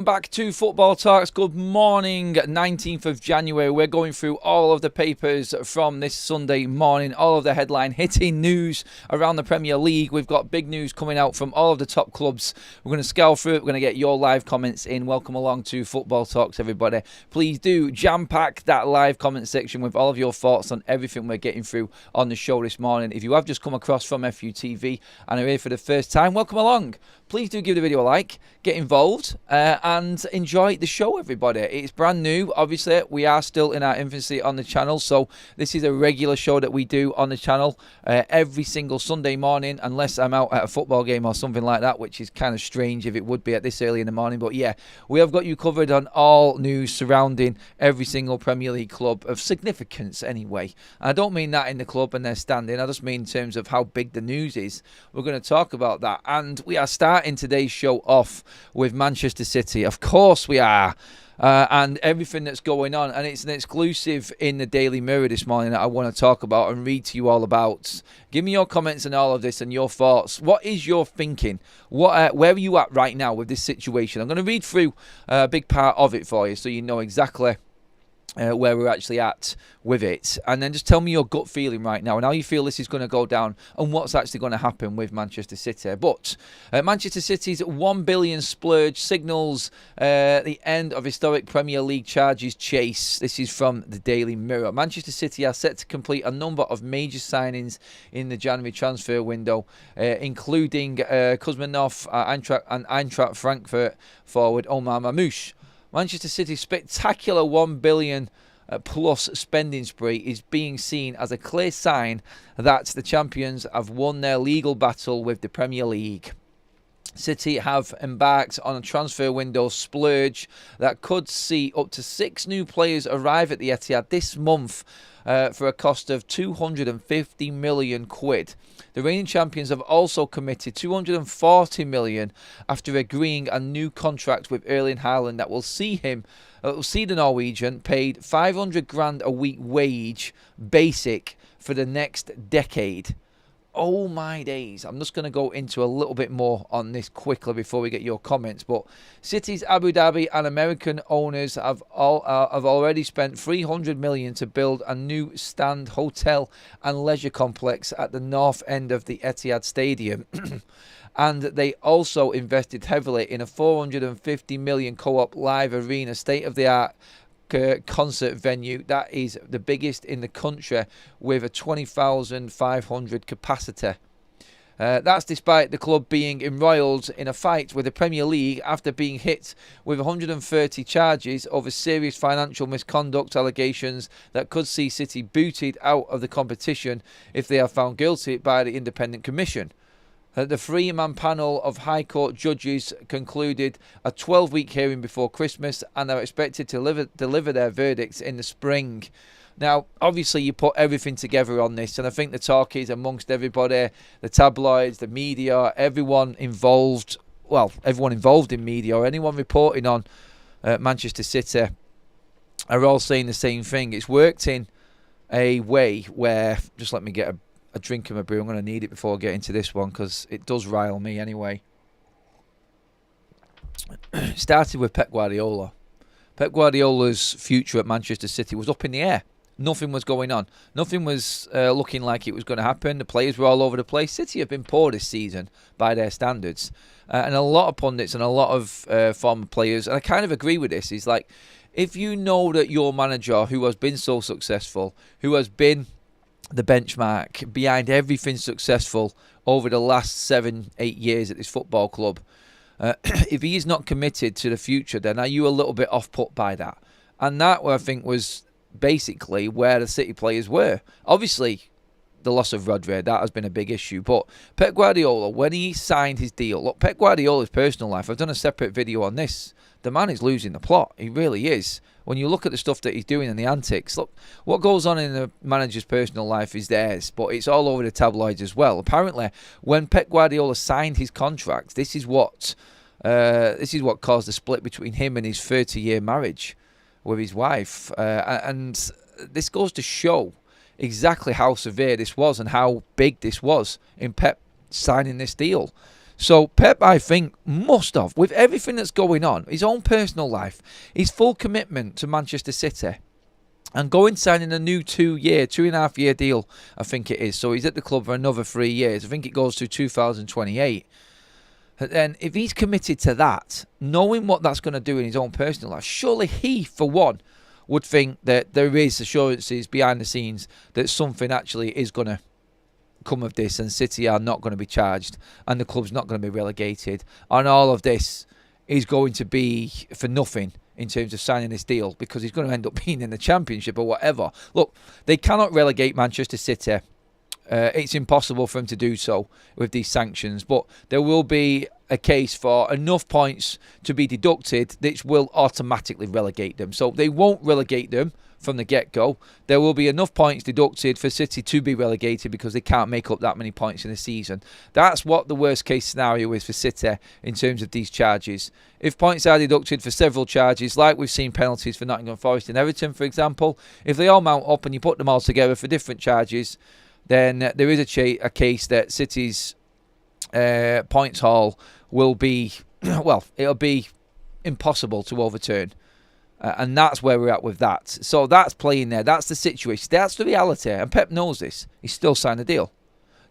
Back to Football Talks. Good morning, 19th of January. We're going through all of the papers from this Sunday morning, all of the headline hitting news around the Premier League. We've got big news coming out from all of the top clubs. We're going to scour through it. We're going to get your live comments in. Welcome along to Football Talks, everybody. Please do jam-pack that live comment section with all of your thoughts on everything we're getting through on the show this morning. If you have just come across from FUTV and are here for the first time, welcome along. Please do give the video a like, get involved, and enjoy the show, everybody. It's brand new. Obviously, we are still in our infancy on the channel, so this is a regular show that we do on the channel every single Sunday morning, unless I'm out at a football game or something like that, which is kind of strange if it would be at this early in the morning. But yeah, we have got you covered on all news surrounding every single Premier League club of significance anyway. I don't mean that in the club and their standing. I just mean in terms of how big the news is. We're going to talk about that. And we are starting today's show off with Manchester City. Of course we are. And everything that's going on. And it's an exclusive in the Daily Mirror this morning that I want to talk about and read to you all about. Give me your comments on all of this and your thoughts. What is your thinking? Where are you at right now with this situation? I'm going to read through a big part of it for you so you know exactly where we're actually at with it, and then just tell me your gut feeling right now and how you feel this is going to go down and what's actually going to happen with Manchester City. But Manchester City's £1 billion splurge signals the end of historic Premier League charges chase. This is from the Daily Mirror. Manchester City are set to complete a number of major signings in the January transfer window, including Kuzminov and Eintracht Frankfurt forward Omar Mamouche. Manchester City's spectacular £1 billion plus spending spree is being seen as a clear sign that the champions have won their legal battle with the Premier League. City have embarked on a transfer window splurge that could see up to 6 new players arrive at the Etihad this month for a cost of £250 million. The reigning champions have also committed £240 million after agreeing a new contract with Erling Haaland that will see the Norwegian paid 500 grand a week wage basic for the next decade. Oh my days. I'm just going to go into a little bit more on this quickly before we get your comments. But City's Abu Dhabi and American owners have already spent $300 million to build a new stand, hotel and leisure complex at the north end of the Etihad Stadium. And they also invested heavily in a $450 million co-op live arena, state-of-the-art concert venue that is the biggest in the country with a 20,500 capacity. That's despite the club being embroiled in a fight with the Premier League after being hit with 130 charges over serious financial misconduct allegations that could see City booted out of the competition if they are found guilty by the Independent Commission. The 3-man panel of High Court judges concluded a 12-week hearing before Christmas and are expected to deliver their verdicts in the spring. Now, obviously, you put everything together on this, and I think the talk is amongst everybody, the tabloids, the media, everyone involved in media or anyone reporting on Manchester City are all saying the same thing. It's worked in a way where, just let me get a drink of my brew. I'm going to need it before I get into this one because it does rile me anyway. It started with Pep Guardiola. Pep Guardiola's future at Manchester City was up in the air. Nothing was going on. Nothing was looking like it was going to happen. The players were all over the place. City have been poor this season by their standards. And a lot of pundits and a lot of former players, and I kind of agree with this, is like, if you know that your manager, who has been so successful, who has been the benchmark behind everything successful over the last 7-8 years at this football club, if he is not committed to the future, then are you a little bit off put by that? And that, I think, was basically where the City players were. Obviously, the loss of Rodri, that has been a big issue. But Pep Guardiola, when he signed his deal, look, Pep Guardiola's personal life, I've done a separate video on this. The man is losing the plot. He really is. When you look at the stuff that he's doing and the antics, look, what goes on in the manager's personal life is theirs, but it's all over the tabloids as well. Apparently, when Pep Guardiola signed his contract, this is what caused the split between him and his 30-year marriage with his wife. And this goes to show exactly how severe this was and how big this was in Pep signing this deal. So Pep, I think, must have, with everything that's going on, his own personal life, his full commitment to Manchester City, and going signing a new 2.5 year deal, I think it is. So he's at the club for another 3 years. I think it goes to 2028. And then if he's committed to that, knowing what that's going to do in his own personal life, surely he, for one, would think that there is assurances behind the scenes that something actually is going to come of this, and City are not going to be charged, and the club's not going to be relegated, and all of this is going to be for nothing in terms of signing this deal, because he's going to end up being in the Championship or whatever. Look, they cannot relegate Manchester City. It's impossible for them to do so with these sanctions, but there will be a case for enough points to be deducted which will automatically relegate them. So they won't relegate them from the get-go. There will be enough points deducted for City to be relegated because they can't make up that many points in a season. That's what the worst-case scenario is for City in terms of these charges. If points are deducted for several charges, like we've seen penalties for Nottingham Forest and Everton, for example, if they all mount up and you put them all together for different charges, then there is a case that City's points haul will be, well, it'll be impossible to overturn. And that's where we're at with that. So that's playing there. That's the situation. That's the reality. And Pep knows this. He's still signed the deal.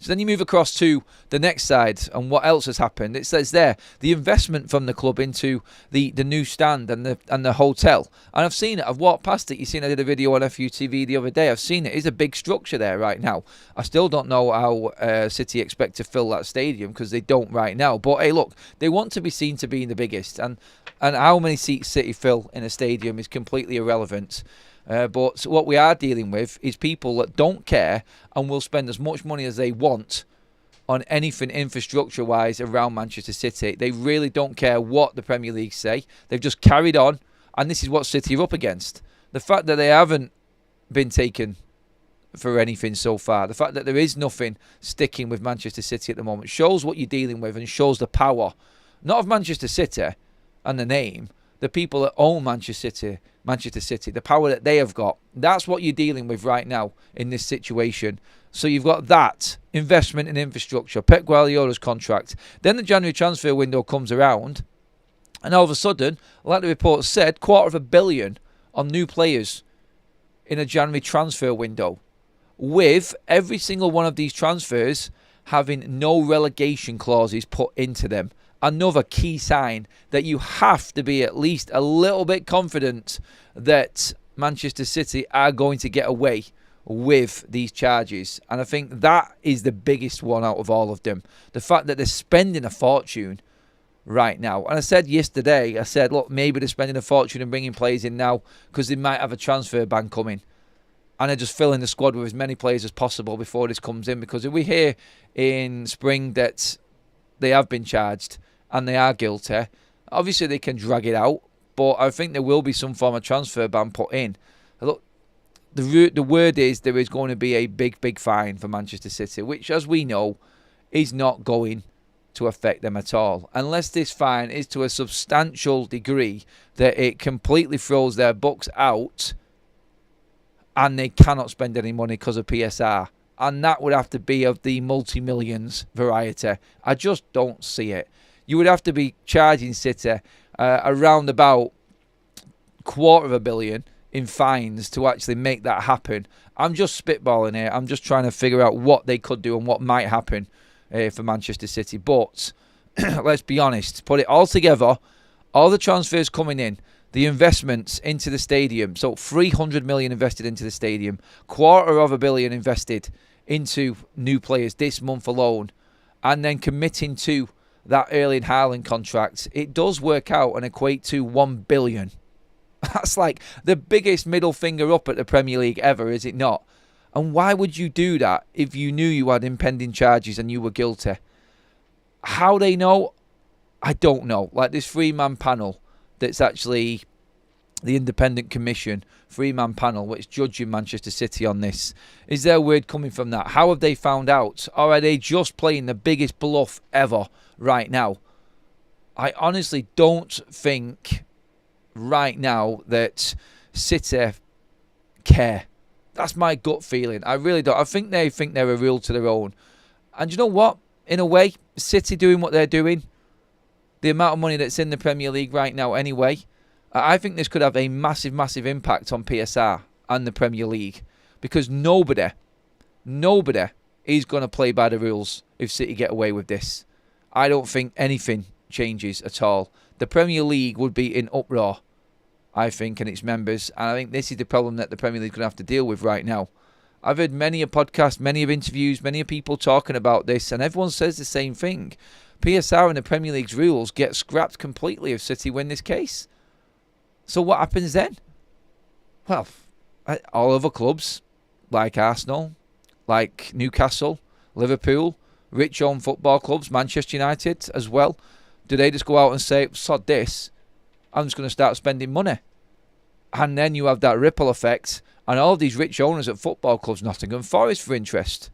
So then you move across to the next side and what else has happened. It says there, the investment from the club into the new stand and the hotel. And I've seen it. I've walked past it. You've seen I did a video on FUTV the other day. I've seen it. It's a big structure there right now. I still don't know how City expect to fill that stadium because they don't right now. But hey, look, they want to be seen to be the biggest. And how many seats City fill in a stadium is completely irrelevant. But what we are dealing with is people that don't care and will spend as much money as they want on anything infrastructure-wise around Manchester City. They really don't care what the Premier League say. They've just carried on, and this is what City are up against. The fact that they haven't been taken for anything so far, the fact that there is nothing sticking with Manchester City at the moment, shows what you're dealing with and shows the power, not of Manchester City and the name, the people that own Manchester City, the power that they have got. That's what you're dealing with right now in this situation. So you've got that investment in infrastructure, Pep Guardiola's contract. Then the January transfer window comes around, and all of a sudden, like the report said, $250 million on new players in a January transfer window, with every single one of these transfers having no relegation clauses put into them. Another key sign that you have to be at least a little bit confident that Manchester City are going to get away with these charges. And I think that is the biggest one out of all of them. The fact that they're spending a fortune right now. And I said yesterday, look, maybe they're spending a fortune and bringing players in now because they might have a transfer ban coming. And they're just filling the squad with as many players as possible before this comes in. Because if we hear in spring that they have been charged and they are guilty, obviously they can drag it out, but I think there will be some form of transfer ban put in. Look, the word is there is going to be a big fine for Manchester City, which, as we know, is not going to affect them at all, unless this fine is to a substantial degree that it completely throws their books out and they cannot spend any money because of PSR. And that would have to be of the multi-millions variety. I just don't see it. You would have to be charging City around about $250 million in fines to actually make that happen. I'm just spitballing here. I'm just trying to figure out what they could do and what might happen for Manchester City. But let's be honest, put it all together, all the transfers coming in, the investments into the stadium. So $300 million invested into the stadium, $250 million invested into new players this month alone, and then committing to that Erling Haaland contract. It does work out and equate to $1 billion. That's like the biggest middle finger up at the Premier League ever, is it not? And why would you do that if you knew you had impending charges and you were guilty? How they know, I don't know. Like this three-man panel that's actually the independent commission, three-man panel, which judging Manchester City on this. Is there a word coming from that? How have they found out? Or are they just playing the biggest bluff ever right now? I honestly don't think right now that City care. That's my gut feeling. I really don't. I think they think they're a rule to their own. And you know what? In a way, City doing what they're doing, the amount of money that's in the Premier League right now anyway, I think this could have a massive, massive impact on PSR and the Premier League, because nobody is going to play by the rules if City get away with this. I don't think anything changes at all. The Premier League would be in uproar, I think, and its members, and I think this is the problem that the Premier League is going to have to deal with right now. I've heard many a podcast, many of interviews, many of people talking about this, and everyone says the same thing. PSR and the Premier League's rules get scrapped completely if City win this case. So what happens then? Well, all other clubs, like Arsenal, like Newcastle, Liverpool, rich-owned football clubs, Manchester United as well, do they just go out and say, sod this, I'm just going to start spending money? And then you have that ripple effect, and all of these rich owners at football clubs, Nottingham Forest for interest,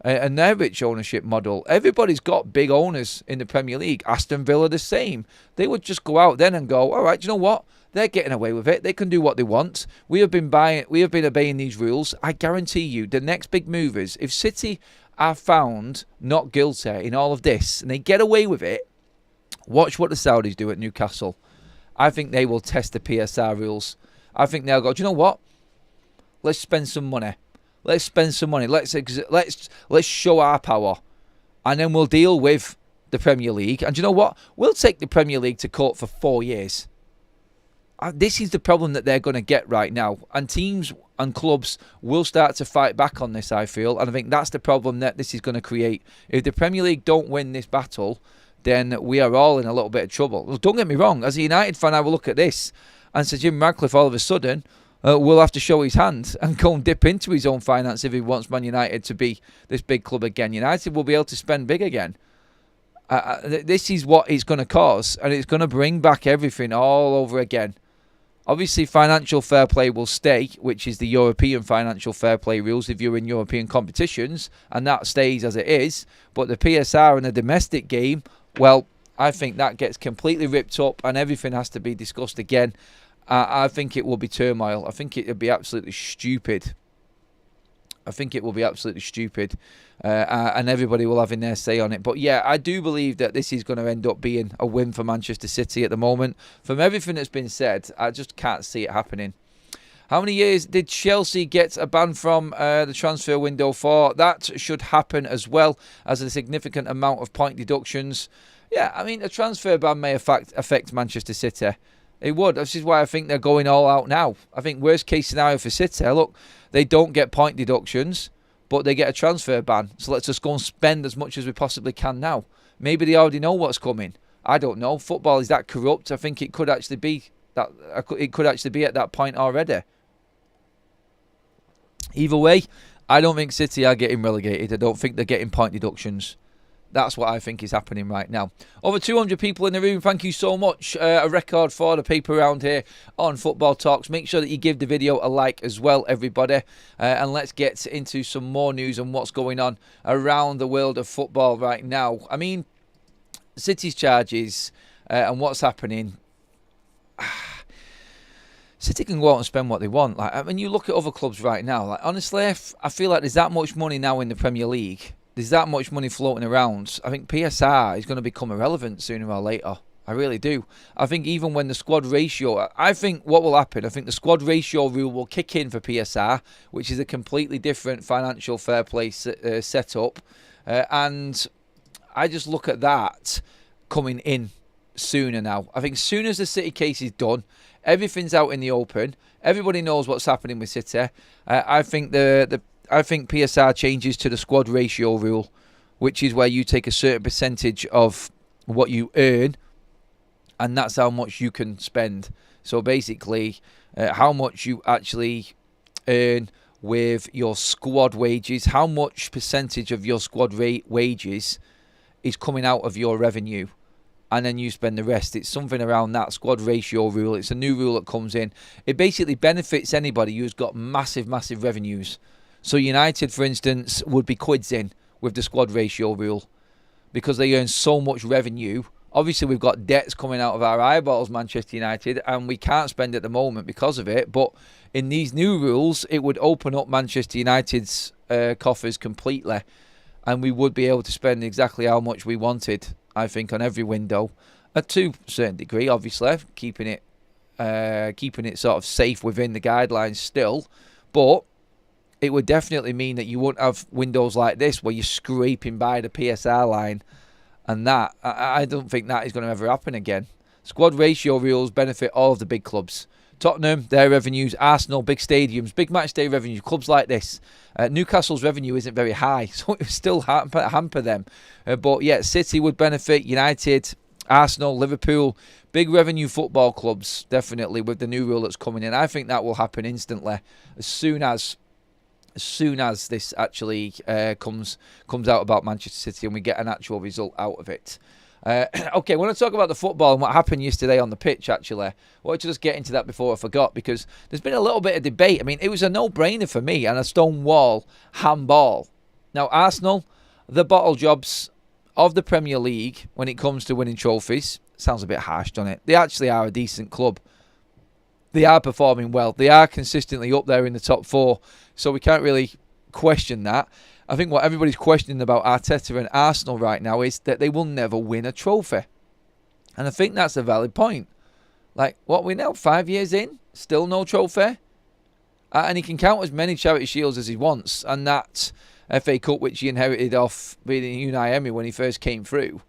and their rich ownership model. Everybody's got big owners in the Premier League. Aston Villa the same. They would just go out then and go, all right, do you know what? They're getting away with it. They can do what they want. We have been obeying these rules. I guarantee you, the next big movers, if City are found not guilty in all of this and they get away with it, watch what the Saudis do at Newcastle. I think they will test the PSR rules. I think they'll go, do you know what? Let's spend some money. Let's spend some money. Let's show our power. And then we'll deal with the Premier League. And do you know what? We'll take the Premier League to court for 4 years. This is the problem that they're going to get right now. And teams and clubs will start to fight back on this, I feel. And I think that's the problem that this is going to create. If the Premier League don't win this battle, then we are all in a little bit of trouble. Well, don't get me wrong. As a United fan, I will look at this and say Jim Radcliffe all of a sudden will have to show his hand and go and dip into his own finance if he wants Man United to be this big club again. United will be able to spend big again. This is what it's going to cause, and it's going to bring back everything all over again. Obviously, financial fair play will stay, which is the European financial fair play rules if you're in European competitions, and that stays as it is. But the PSR and the domestic game, well, I think that gets completely ripped up and everything has to be discussed again. I think it will be turmoil. I think it would be absolutely stupid. And everybody will have in their say on it. But yeah, I do believe that this is going to end up being a win for Manchester City at the moment. From everything that's been said, I just can't see it happening. How many years did Chelsea get a ban from the transfer window for? That should happen as well as a significant amount of point deductions. Yeah, I mean, a transfer ban may affect Manchester City. It would. This is why I think they're going all out now. I think worst case scenario for City, look, they don't get point deductions, but they get a transfer ban. So let's just go and spend as much as we possibly can now. Maybe they already know what's coming. I don't know. Football is that corrupt. I think it could actually be that. It could actually be at that point already. Either way, I don't think City are getting relegated. I don't think they're getting point deductions. That's what I think is happening right now. Over 200 people in the room. Thank you so much. A record for the paper round here on Football Talks. Make sure that you give the video a like as well, everybody. And let's get into some more news on what's going on around the world of football right now. I mean, City's charges and what's happening. City can go out and spend what they want. Like, I mean, you look at other clubs right now. Like, honestly, I feel like there's that much money now in the Premier League. There's that much money floating around. I think PSR is going to become irrelevant sooner or later. I really do. I think even when the squad ratio... I think what will happen, I think the squad ratio rule will kick in for PSR, which is a completely different financial fair play setup. And I just look at that coming in sooner now. I think as soon as the City case is done, everything's out in the open. Everybody knows what's happening with City. I think I think PSR changes to the squad ratio rule, which is where you take a certain percentage of what you earn, and that's how much you can spend. So basically, how much you actually earn with your squad wages, how much percentage of your squad wages is coming out of your revenue, and then you spend the rest. It's something around that squad ratio rule. It's a new rule that comes in. It basically benefits anybody who's got massive, massive revenues. So United, for instance, would be quids in with the squad ratio rule because they earn so much revenue. Obviously, we've got debts coming out of our eyeballs, Manchester United, and we can't spend at the moment because of it. But in these new rules, it would open up Manchester United's coffers completely. and we would be able to spend exactly how much we wanted, I think, on every window, to a certain degree, obviously, keeping it sort of safe within the guidelines still, but it would definitely mean that you wouldn't have windows like this where you're scraping by the PSR line, and that, I don't think that is going to ever happen again. Squad ratio rules benefit all of the big clubs. Tottenham, their revenues, Arsenal, big stadiums, big match day revenues, clubs like this. Newcastle's revenue isn't very high, so it would still hamper them. But yeah, City would benefit, United, Arsenal, Liverpool, big revenue football clubs, definitely, with the new rule that's coming in. I think that will happen instantly as soon as this actually comes out about Manchester City and we get an actual result out of it. Okay, I want to talk about the football and what happened yesterday on the pitch, actually. I wanted to just get into that before I forgot, because there's been a little bit of debate. I mean, it was a no-brainer for me, and a stonewall handball. Now, Arsenal, the bottle jobs of the Premier League when it comes to winning trophies. Sounds a bit harsh, doesn't it? They actually are a decent club. They are performing well. They are consistently up there in the top 4, so we can't really question that. I think what everybody's questioning about Arteta and Arsenal right now is that they will never win a trophy. And I think that's a valid point. Like, what, we're now 5 years in? Still no trophy? And he can count as many Charity Shields as he wants. And that FA Cup, which he inherited off beating Unai Emery when he first came through.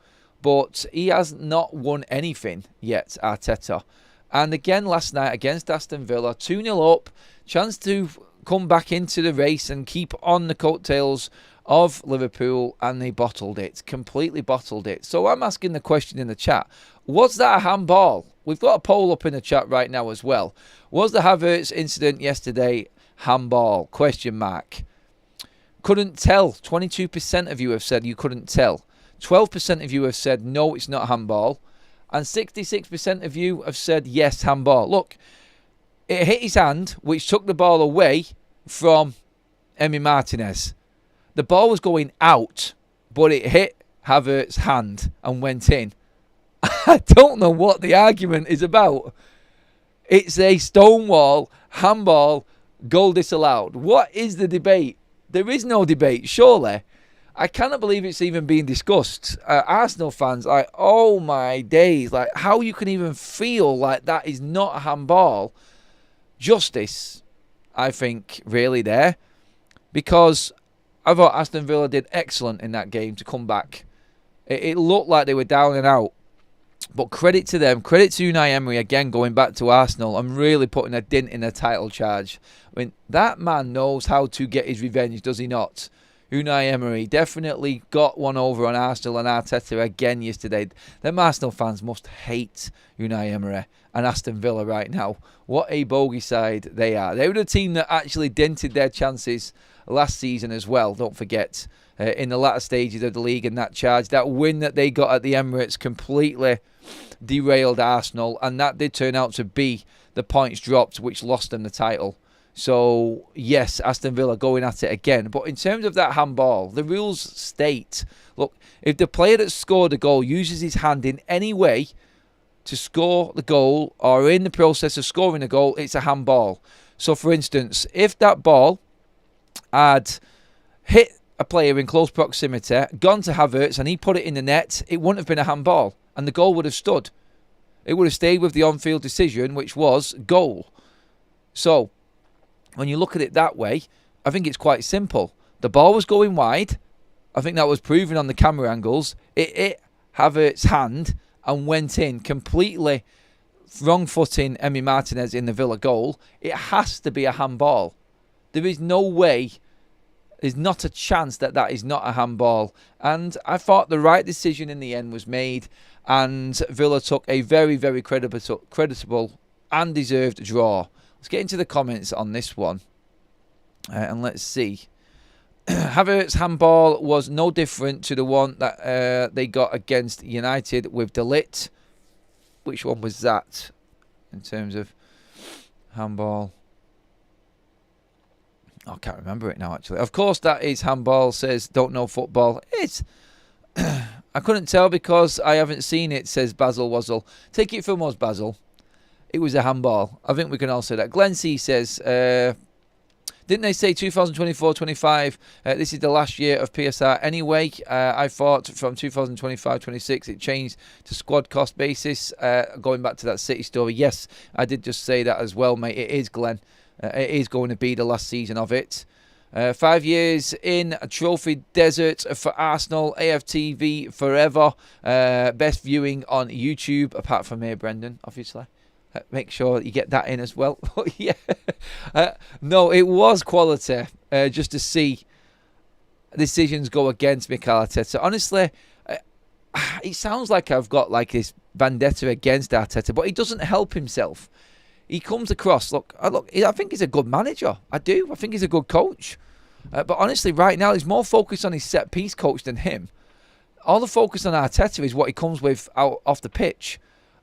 But he has not won anything yet, Arteta. And again last night against Aston Villa, 2-0 up, chance to come back into the race and keep on the coattails of Liverpool, and they bottled it, completely bottled it. So I'm asking the question in the chat, was that a handball? We've got a poll up in the chat right now as well. Was the Havertz incident yesterday handball? Question mark. Couldn't tell. 22% of you have said you couldn't tell. 12% of you have said no, it's not handball. And 66% of you have said yes, handball. Look, it hit his hand, which took the ball away from Emi Martinez. The ball was going out, but it hit Havertz's hand and went in. I don't know what the argument is about. It's a stonewall, handball, goal disallowed. What is the debate? There is no debate, surely. I cannot believe it's even being discussed. Arsenal fans, like, oh my days, like, how you can even feel like that is not a handball. Justice, I think, really there, because I thought Aston Villa did excellent in that game to come back. It looked like they were down and out, but credit to them, credit to Unai Emery again going back to Arsenal and really putting a dent in the title charge. I mean, that man knows how to get his revenge, does he not? Unai Emery definitely got one over on Arsenal and Arteta again yesterday. Them Arsenal fans must hate Unai Emery and Aston Villa right now. What a bogey side they are. They were the team that actually dented their chances last season as well, don't forget. In the latter stages of the league and that charge. That win that they got at the Emirates completely derailed Arsenal, and that did turn out to be the points dropped which lost them the title. So, yes, Aston Villa going at it again. But in terms of that handball, the rules state, look, if the player that scored the goal uses his hand in any way to score the goal or in the process of scoring the goal, it's a handball. So, for instance, if that ball had hit a player in close proximity, gone to Havertz and he put it in the net, it wouldn't have been a handball and the goal would have stood. It would have stayed with the on-field decision, which was goal. So, when you look at it that way, I think it's quite simple. The ball was going wide. I think that was proven on the camera angles. It hit Havertz's hand and went in, completely wrong-footing Emi Martinez in the Villa goal. It has to be a handball. There is no way, there's not a chance that that is not a handball. And I thought the right decision in the end was made, and Villa took a very, very creditable and deserved draw. Let's get into the comments on this one. And let's see. Havertz handball was no different to the one that they got against United with De Ligt. Which one was that in terms of handball? I can't remember it now, actually. Of course, that is handball, says Don't Know Football. It's... I couldn't tell because I haven't seen it, says Basil Wazzle. Take it from us, Basil. It was a handball. I think we can all say that. Glenn C says, Didn't they say 2024-25, this is the last year of PSR anyway? I thought from 2025-26 it changed to squad cost basis, going back to that City story. Yes, I did just say that as well, mate. It is, Glenn. It is going to be the last season of it. 5 years in a trophy desert for Arsenal. AFTV forever. Best viewing on YouTube, apart from here, Brendan, obviously. Make sure you get that in as well. Yeah. No, it was quality just to see decisions go against Mikel Arteta. Honestly, it sounds like I've got like this vendetta against Arteta, but he doesn't help himself. He comes across, I think he's a good manager. I do. I think he's a good coach. But honestly, right now, he's more focused on his set-piece coach than him. All the focus on Arteta is what he comes with out off the pitch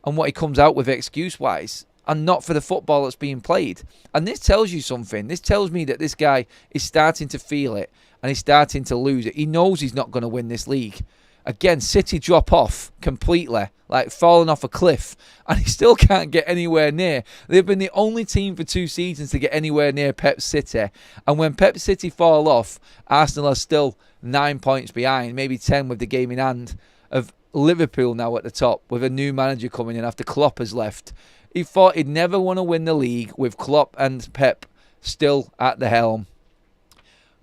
and what he comes out with excuse-wise, and not for the football that's being played. And this tells you something. This tells me that this guy is starting to feel it, and he's starting to lose it. He knows he's not going to win this league. Again, City drop off completely, like falling off a cliff, and he still can't get anywhere near. They've been the only team for 2 seasons to get anywhere near Pep City. And when Pep City fall off, Arsenal are still 9 points behind, maybe 10 with the game in hand, of Liverpool now at the top, with a new manager coming in after Klopp has left. He thought he'd never want to win the league with Klopp and Pep still at the helm.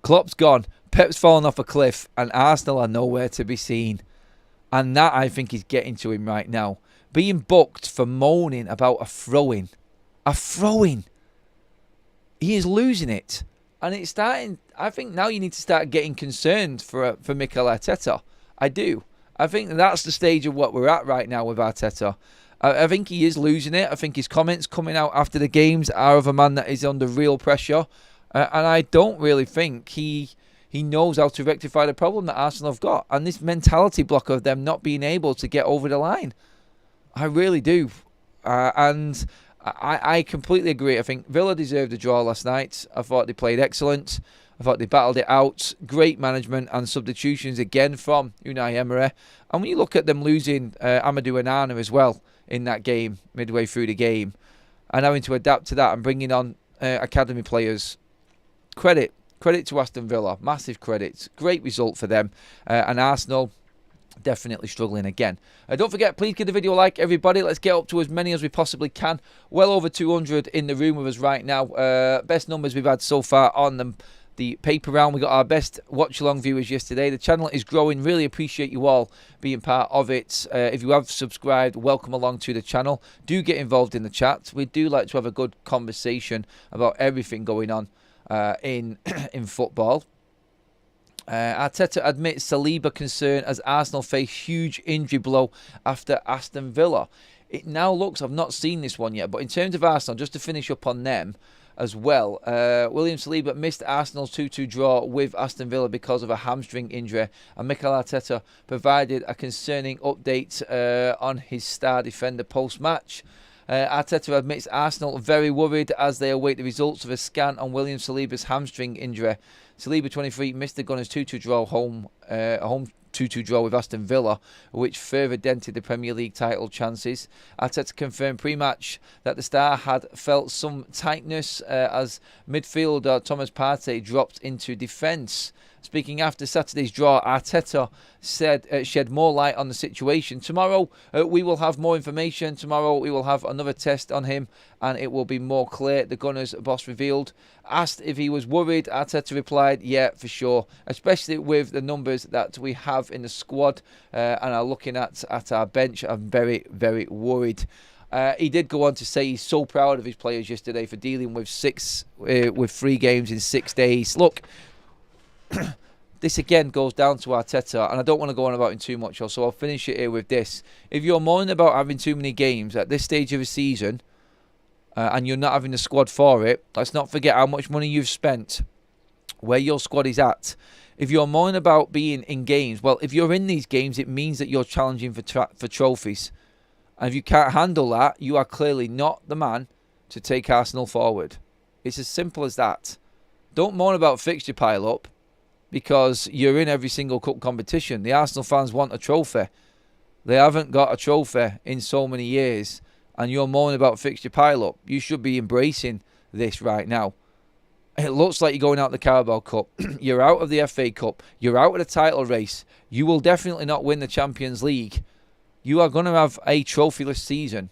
Klopp's gone. Pep's fallen off a cliff, and Arsenal are nowhere to be seen. And that, I think, is getting to him right now. Being booked for moaning about a throw-in. A throw-in. He is losing it. And it's starting... I think now you need to start getting concerned for Mikel Arteta. I do. I think that's the stage of what we're at right now with Arteta. I think he is losing it. I think his comments coming out after the games are of a man that is under real pressure. And I don't really think he knows how to rectify the problem that Arsenal have got. And this mentality block of them not being able to get over the line. I really do. And I completely agree. I think Villa deserved a draw last night. I thought they played excellent. I thought they battled it out. Great management and substitutions again from Unai Emery. And when you look at them losing Amadou Onana as well in that game, midway through the game, and having to adapt to that and bringing on academy players, credit to Aston Villa. Massive credit. Great result for them. And Arsenal definitely struggling again. Don't forget, please give the video a like, everybody. Let's get up to as many as we possibly can. Well over 200 in the room with us right now. Best numbers we've had so far on the paper round. We got our best watch-along viewers yesterday. The channel is growing. Really appreciate you all being part of it. If you have subscribed, welcome along to the channel. Do get involved in the chat. We do like to have a good conversation about everything going on in football. Arteta admits Saliba concern as Arsenal face huge injury blow after Aston Villa. It now looks, I've not seen this one yet, but in terms of Arsenal, just to finish up on them as well, William Saliba missed Arsenal's 2-2 draw with Aston Villa because of a hamstring injury, and Mikel Arteta provided a concerning update on his star defender post-match. Arteta admits Arsenal very worried as they await the results of a scan on William Saliba's hamstring injury. Saliba, 23, missed the Gunners' 2-2 draw home 2-2 draw with Aston Villa, which further dented the Premier League title chances. Arteta confirmed pre-match that the star had felt some tightness as midfielder Thomas Partey dropped into defence. Speaking after Saturday's draw, Arteta said shed more light on the situation. Tomorrow we will have more information. Tomorrow we will have another test on him and it will be more clear, the Gunners boss revealed. Asked if he was worried, Arteta replied, yeah, for sure, especially with the numbers that we have in the squad and are looking at our bench. I'm very, very worried. He did go on to say he's so proud of his players yesterday for dealing with 3 games in 6 days. Look, this again goes down to Arteta, and I don't want to go on about him too much, so I'll finish it here with this. If you're moaning about having too many games at this stage of the season, and you're not having the squad for it, let's not forget how much money you've spent, where your squad is at. If you're moaning about being in games, well, if you're in these games, it means that you're challenging for trophies. And if you can't handle that, you are clearly not the man to take Arsenal forward. It's as simple as that. Don't moan about fixture pile-up, because you're in every single cup competition. The Arsenal fans want a trophy. They haven't got a trophy in so many years, and you're moaning about fixture pile-up. You should be embracing this right now. It looks like you're going out the Carabao Cup. You're out of the FA Cup. You're out of the title race. You will definitely not win the Champions League. You are going to have a trophyless season.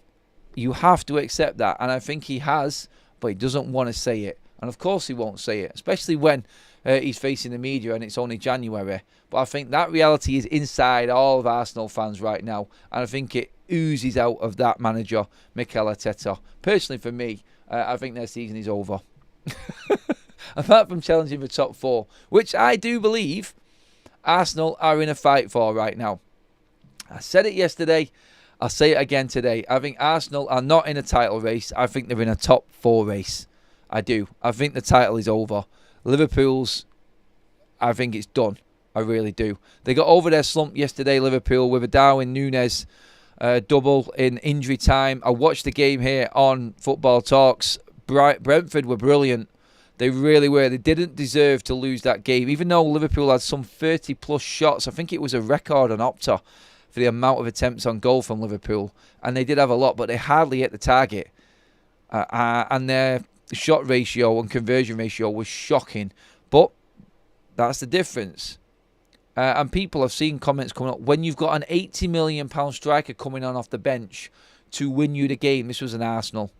You have to accept that. And I think he has, but he doesn't want to say it. And of course he won't say it, especially when he's facing the media and it's only January. But I think that reality is inside all of Arsenal fans right now. And I think it oozes out of that manager, Mikel Arteta. Personally, for me, I think their season is over. Apart from challenging for top 4, which I do believe Arsenal are in a fight for right now. I said it yesterday. I'll say it again today. I think Arsenal are not in a title race. I think they're in a top 4 race. I do. I think the title is over. Liverpool's, I think it's done. I really do. They got over their slump yesterday, Liverpool, with a Darwin Núñez double in injury time. I watched the game here on Football Talks. Brentford were brilliant. They really were. They didn't deserve to lose that game, even though Liverpool had some 30-plus shots. I think it was a record on Opta for the amount of attempts on goal from Liverpool. And they did have a lot, but they hardly hit the target. And their shot ratio and conversion ratio was shocking. But that's the difference. And people have seen comments coming up. When you've got an £80 million striker coming on off the bench to win you the game, this was an Arsenal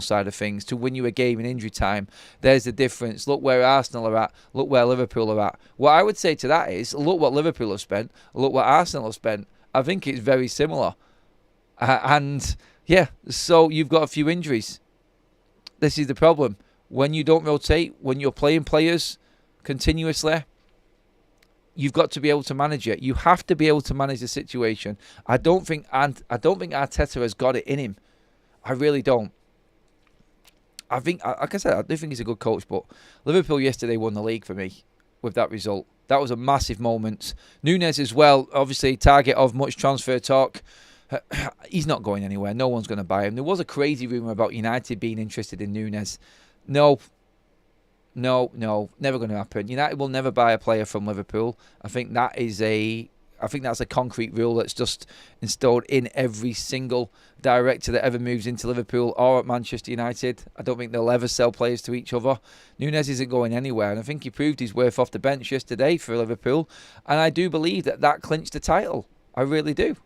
side of things, to win you a game in injury time. There's the difference. Look where Arsenal are at. Look where Liverpool are at. What I would say to that is, look what Liverpool have spent. Look what Arsenal have spent. I think it's very similar. And, yeah, so you've got a few injuries. This is the problem. When you don't rotate, when you're playing players continuously, you've got to be able to manage it. You have to be able to manage the situation. I don't think Arteta has got it in him. I really don't. I think, like I said, I do think he's a good coach, but Liverpool yesterday won the league for me with that result. That was a massive moment. Núñez as well, obviously target of much transfer talk. He's not going anywhere. No one's going to buy him. There was a crazy rumour about United being interested in Núñez. No, never going to happen. United will never buy a player from Liverpool. I think that's a concrete rule that's just installed in every single director that ever moves into Liverpool or at Manchester United. I don't think they'll ever sell players to each other. Núñez isn't going anywhere, and I think he proved his worth off the bench yesterday for Liverpool, and I do believe that clinched the title. I really do.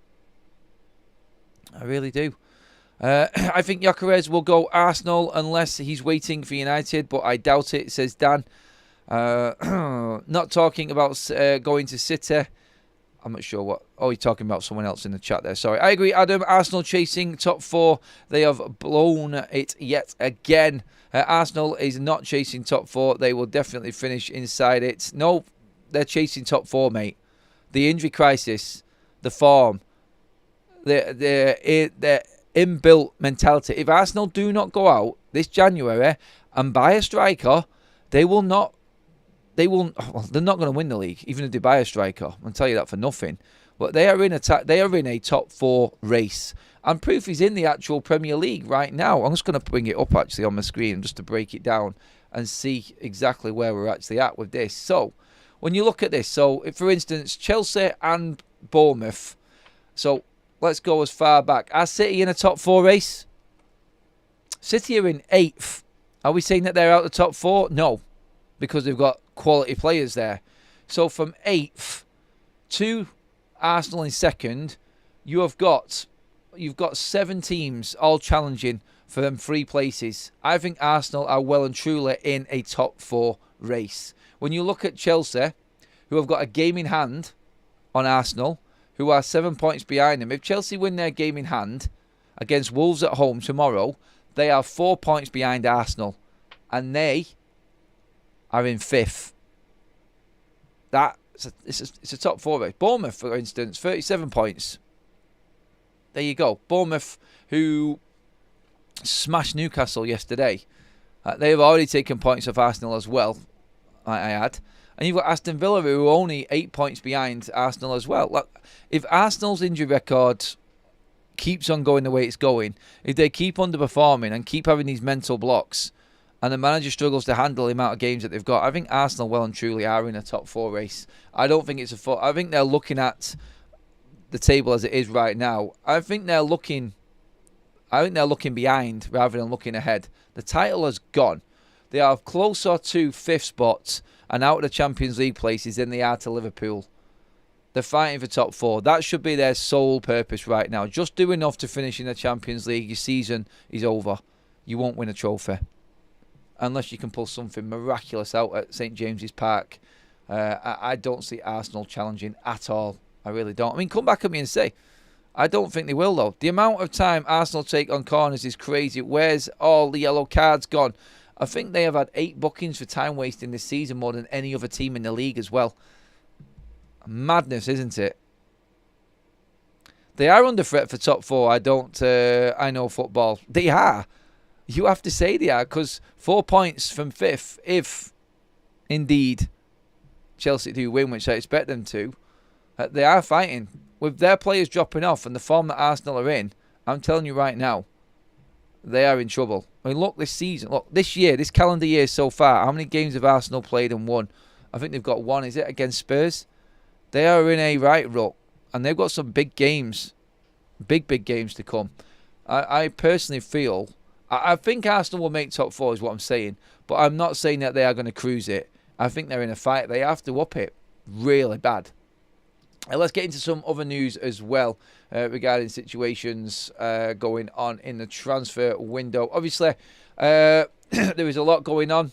I think Gyökeres will go Arsenal unless he's waiting for United, but I doubt it, says Dan. Not talking about going to City. I'm not sure what. Oh, you're talking about someone else in the chat there. Sorry. I agree, Adam. Arsenal chasing top 4. They have blown it yet again. Arsenal is not chasing top 4. They will definitely finish inside it. No, they're chasing top 4, mate. The injury crisis, the form, their inbuilt mentality. If Arsenal do not go out this January and buy a striker, they're not going to win the league, even if they buy a striker. I'll tell you that for nothing. But they are in a top 4 race. And proof is in the actual Premier League right now. I'm just going to bring it up actually on my screen just to break it down and see exactly where we're actually at with this. So, when you look at this, so if, for instance, Chelsea and Bournemouth. So, let's go as far back. Are City in a top 4 race? City are in 8th. Are we saying that they're out the top 4? No, because they've got quality players there. So from 8th to Arsenal in 2nd, you've got 7 teams all challenging for them 3 places. I think Arsenal are well and truly in a top 4 race. When you look at Chelsea, who have got a game in hand on Arsenal, who are 7 points behind them. If Chelsea win their game in hand against Wolves at home tomorrow, they are 4 points behind Arsenal. And they are in 5th. It's a top 4 race. Bournemouth, for instance, 37 points. There you go. Bournemouth, who smashed Newcastle yesterday. They have already taken points off Arsenal as well, I add. And you've got Aston Villa, who are only 8 points behind Arsenal as well. Look, if Arsenal's injury record keeps on going the way it's going, if they keep underperforming and keep having these mental blocks, and the manager struggles to handle the amount of games that they've got, I think Arsenal well and truly are in a top 4 race. I don't think it's a 4. I think they're looking at the table as it is right now. I think they're looking behind rather than looking ahead. The title has gone. They are closer to 5th spot and out of the Champions League places than they are to Liverpool. They're fighting for top 4. That should be their sole purpose right now. Just do enough to finish in the Champions League. Your season is over. You won't win a trophy. Unless you can pull something miraculous out at St James's Park. I don't see Arsenal challenging at all. I really don't. I mean, come back at me and say, I don't think they will, though. The amount of time Arsenal take on corners is crazy. Where's all the yellow cards gone? I think they have had 8 bookings for time wasting this season, more than any other team in the league as well. Madness, isn't it? They are under threat for top 4. I know football. They are. You have to say they are, because 4 points from 5th, if indeed Chelsea do win, which I expect them to, they are fighting. With their players dropping off and the form that Arsenal are in, I'm telling you right now, they are in trouble. I mean, look, this season, look, this year, this calendar year so far, how many games have Arsenal played and won? I think they've got 1, is it, against Spurs? They are in a right rut, and they've got some big games, big games to come. I personally feel, I think Arsenal will make top 4 is what I'm saying, but I'm not saying that they are going to cruise it. I think they're in a fight. They have to up it really bad. Let's get into some other news as well regarding situations going on in the transfer window. Obviously, there is a lot going on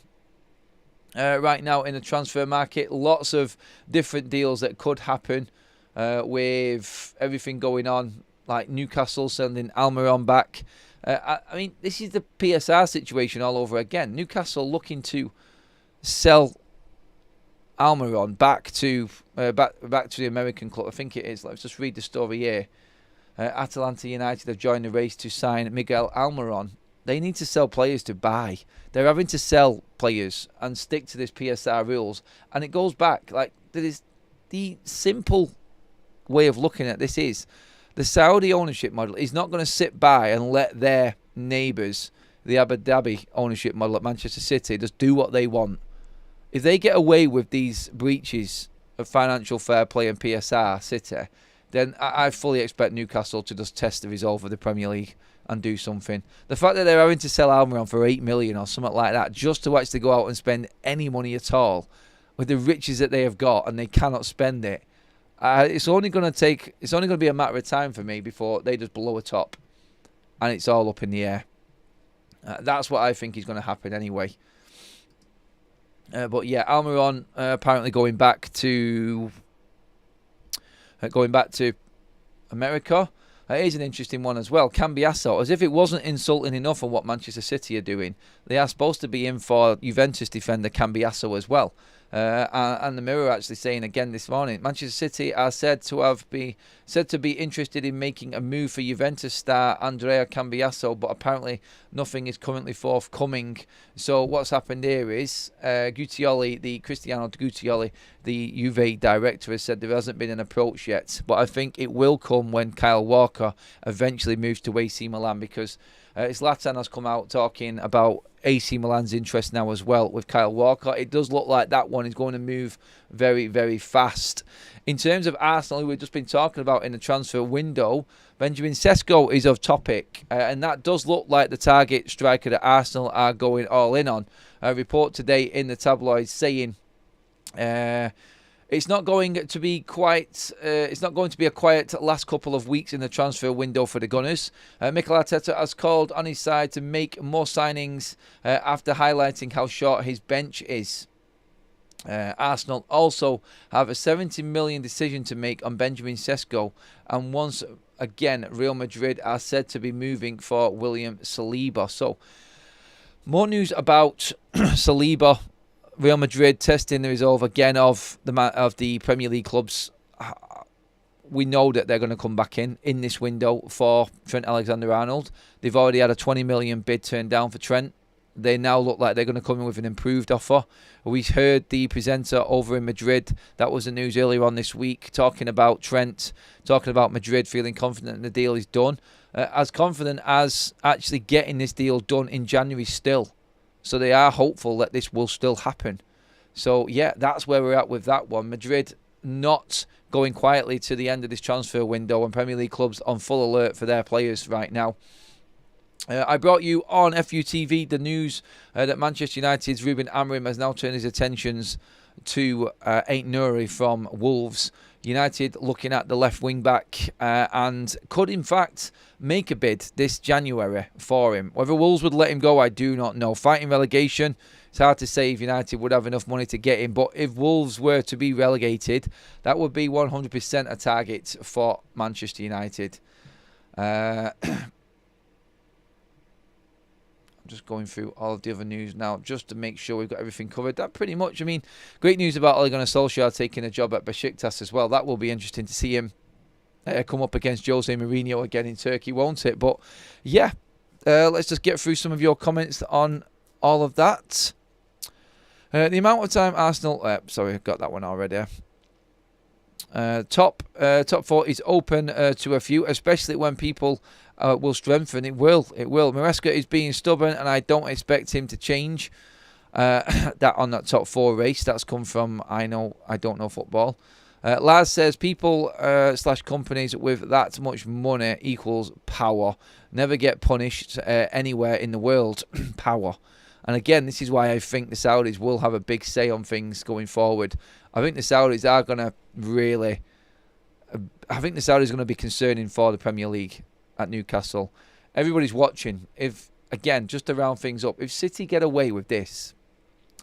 right now in the transfer market. Lots of different deals that could happen with everything going on, like Newcastle sending Almiron back. I mean, this is the PSR situation all over again. Newcastle looking to sell Almiron back to the American club. I think it is. Let's just read the story here. Atalanta United have joined the race to sign Miguel Almiron. They need to sell players to buy. They're having to sell players and stick to this PSR rules. And it goes back. Like, there is the simple way of looking at this is the Saudi ownership model is not going to sit by and let their neighbours, the Abu Dhabi ownership model at Manchester City, just do what they want. If they get away with these breaches of financial fair play and PSR City, then I fully expect Newcastle to just test the resolve of the Premier League and do something. The fact that they're having to sell Almiron for 8 million or something like that just to actually go out and spend any money at all with the riches that they have got and they cannot spend it, it's only going to be a matter of time for me before they just blow a top and it's all up in the air. That's what I think is going to happen anyway. But yeah, Almiron apparently going back to America. Here's an interesting one as well. Cambiasso, as if it wasn't insulting enough on what Manchester City are doing, they are supposed to be in for Juventus defender Cambiasso as well. And the Mirror actually saying again this morning, Manchester City are said to be interested in making a move for Juventus star Andrea Cambiasso, but apparently nothing is currently forthcoming. So what's happened here is Cristiano Guccioli, the Juve director, has said there hasn't been an approach yet, but I think it will come when Kyle Walker eventually moves to AC Milan, because Zlatan has come out talking about AC Milan's interest now as well with Kyle Walker. It does look like that one is going to move very, very fast. In terms of Arsenal, who we've just been talking about in the transfer window, Benjamin Sesko is of topic, and that does look like the target striker that Arsenal are going all in on. A report today in the tabloids saying it's not going to be a quiet last couple of weeks in the transfer window for the Gunners. Mikel Arteta has called on his side to make more signings after highlighting how short his bench is. Arsenal also have a 70 million decision to make on Benjamin Sesko, and once again Real Madrid are said to be moving for William Saliba. So more news about Saliba. Real Madrid testing the resolve again of the Premier League clubs. We know that they're going to come back in this window for Trent Alexander-Arnold. They've already had a 20 million bid turned down for Trent. They now look like they're going to come in with an improved offer. We heard the presenter over in Madrid, that was the news earlier on this week, talking about Trent, talking about Madrid feeling confident the deal is done. As confident as actually getting this deal done in January still. So they are hopeful that this will still happen. So, yeah, that's where we're at with that one. Madrid not going quietly to the end of this transfer window, and Premier League clubs on full alert for their players right now. I brought you on FUTV the news that Manchester United's Ruben Amorim has now turned his attentions to Ain't Nouri from Wolves. United looking at the left wing back and could in fact make a bid this January for him. Whether Wolves would let him go, I do not know. Fighting relegation, it's hard to say if United would have enough money to get him, but if Wolves were to be relegated, that would be 100% a target for Manchester United. I'm just going through all of the other news now just to make sure we've got everything covered. That pretty much, I mean, great news about Ole Gunnar Solskjaer taking a job at Besiktas as well. That will be interesting to see him come up against Jose Mourinho again in Turkey, won't it? But yeah, let's just get through some of your comments on all of that. The amount of time Arsenal... sorry, I got that one already. Top 4 is open to a few, especially when people will strengthen. It will. Maresca is being stubborn, and I don't expect him to change that on that top 4 race. That's come from I don't know football. Lars says people / companies with that much money equals power. Never get punished anywhere in the world. Power. And again, this is why I think the Saudis will have a big say on things going forward. I think the Saudis are going to really... I think the Saudis are going to be concerning for the Premier League at Newcastle. Everybody's watching. If, again, just to round things up, if City get away with this,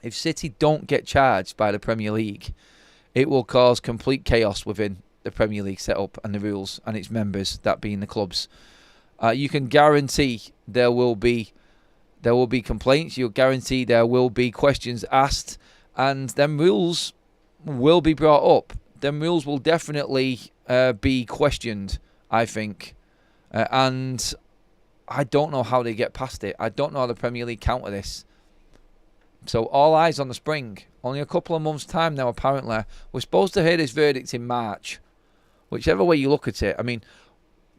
if City don't get charged by the Premier League, it will cause complete chaos within the Premier League setup and the rules and its members, that being the clubs. You can guarantee there will be complaints. You'll guarantee there will be questions asked, and them rules will be brought up. Them rules will definitely be questioned, I think. And I don't know how they get past it. I don't know how the Premier League counter this. So all eyes on the spring. Only a couple of months' time now, apparently. We're supposed to hear this verdict in March. Whichever way you look at it. I mean,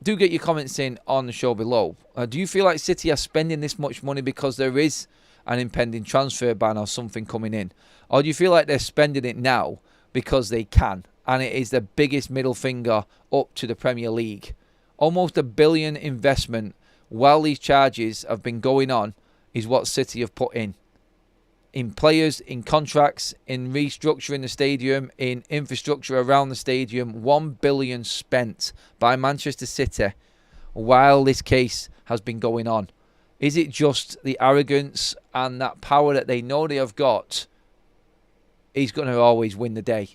do get your comments in on the show below. Do you feel like City are spending this much money because there is an impending transfer ban or something coming in? Or do you feel like they're spending it now because they can? And it is the biggest middle finger up to the Premier League. Almost $1 billion investment while these charges have been going on is what City have put in players, in contracts, in restructuring the stadium, in infrastructure around the stadium. $1 billion spent by Manchester City while this case has been going on. Is it just the arrogance and that power that they know they have got is going to always win the day?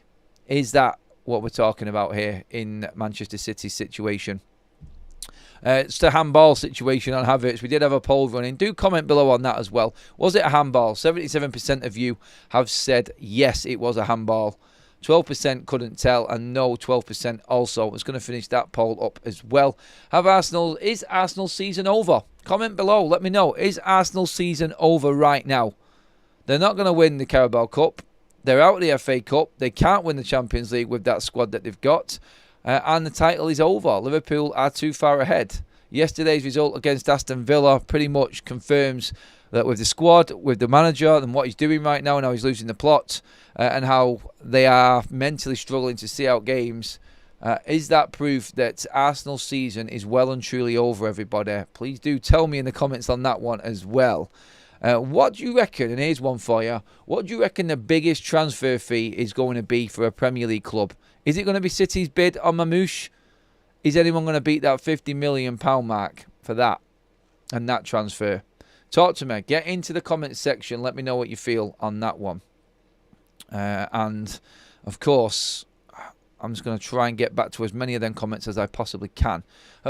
Is that what we're talking about here in Manchester City's situation? It's the handball situation on Havertz. We did have a poll running. Do comment below on that as well. Was it a handball? 77% of you have said yes, it was a handball. 12% couldn't tell, and no, 12% also. I was going to finish that poll up as well. Is Arsenal's season over? Comment below. Let me know. Is Arsenal's season over right now? They're not going to win the Carabao Cup. They're out of the FA Cup. They can't win the Champions League with that squad that they've got. And the title is over. Liverpool are too far ahead. Yesterday's result against Aston Villa pretty much confirms that with the squad, with the manager and what he's doing right now and how he's losing the plot and how they are mentally struggling to see out games, is that proof that Arsenal's season is well and truly over, everybody? Please do tell me in the comments on that one as well. What do you reckon, and here's one for you, what do you reckon the biggest transfer fee is going to be for a Premier League club? Is it going to be City's bid on Mamouche? Is anyone going to beat that £50 million mark for that and that transfer? Talk to me. Get into the comments section. Let me know what you feel on that one. And, of course, I'm just going to try and get back to as many of them comments as I possibly can.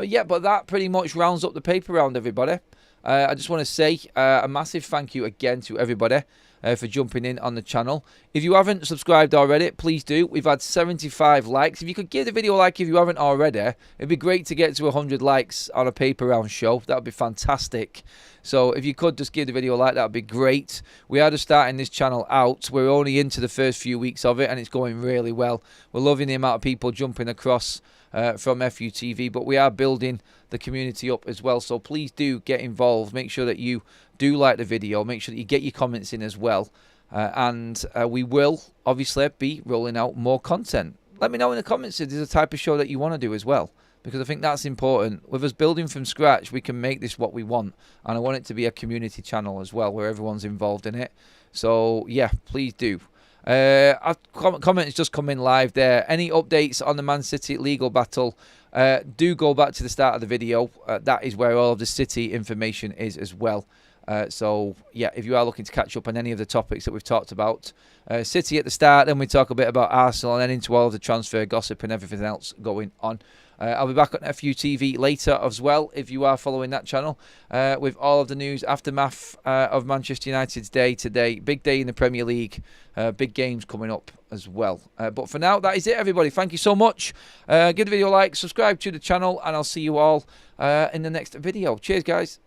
Yeah, but that pretty much rounds up the paper round, everybody. I just want to say a massive thank you again to everybody for jumping in on the channel. If you haven't subscribed already, please do. We've had 75 likes. If you could give the video a like if you haven't already, it'd be great to get to 100 likes on a paper round show. That would be fantastic. So if you could just give the video a like, that would be great. We are just starting this channel out. We're only into the first few weeks of it, and it's going really well. We're loving the amount of people jumping across from FUTV, but we are building the community up as well. So please do get involved. Make sure that you do like the video. Make sure that you get your comments in as well. And we will obviously be rolling out more content. Let me know in the comments if there's a type of show that you want to do as well, because I think that's important. With us building from scratch, we can make this what we want, and I want it to be a community channel as well, where everyone's involved in it. So yeah, please do. Comments just come in live there. Any updates on the Man City legal battle? Do go back to the start of the video. That is where all of the City information is as well. So yeah, if you are looking to catch up on any of the topics that we've talked about, City at the start, then we talk a bit about Arsenal, and then into all of the transfer gossip and everything else going on. I'll be back on FUTV later as well, if you are following that channel, with all of the news, aftermath of Manchester United's day today. Big day in the Premier League, big games coming up as well. But for now, that is it, everybody. Thank you so much. Give the video a like, subscribe to the channel, and I'll see you all in the next video. Cheers, guys.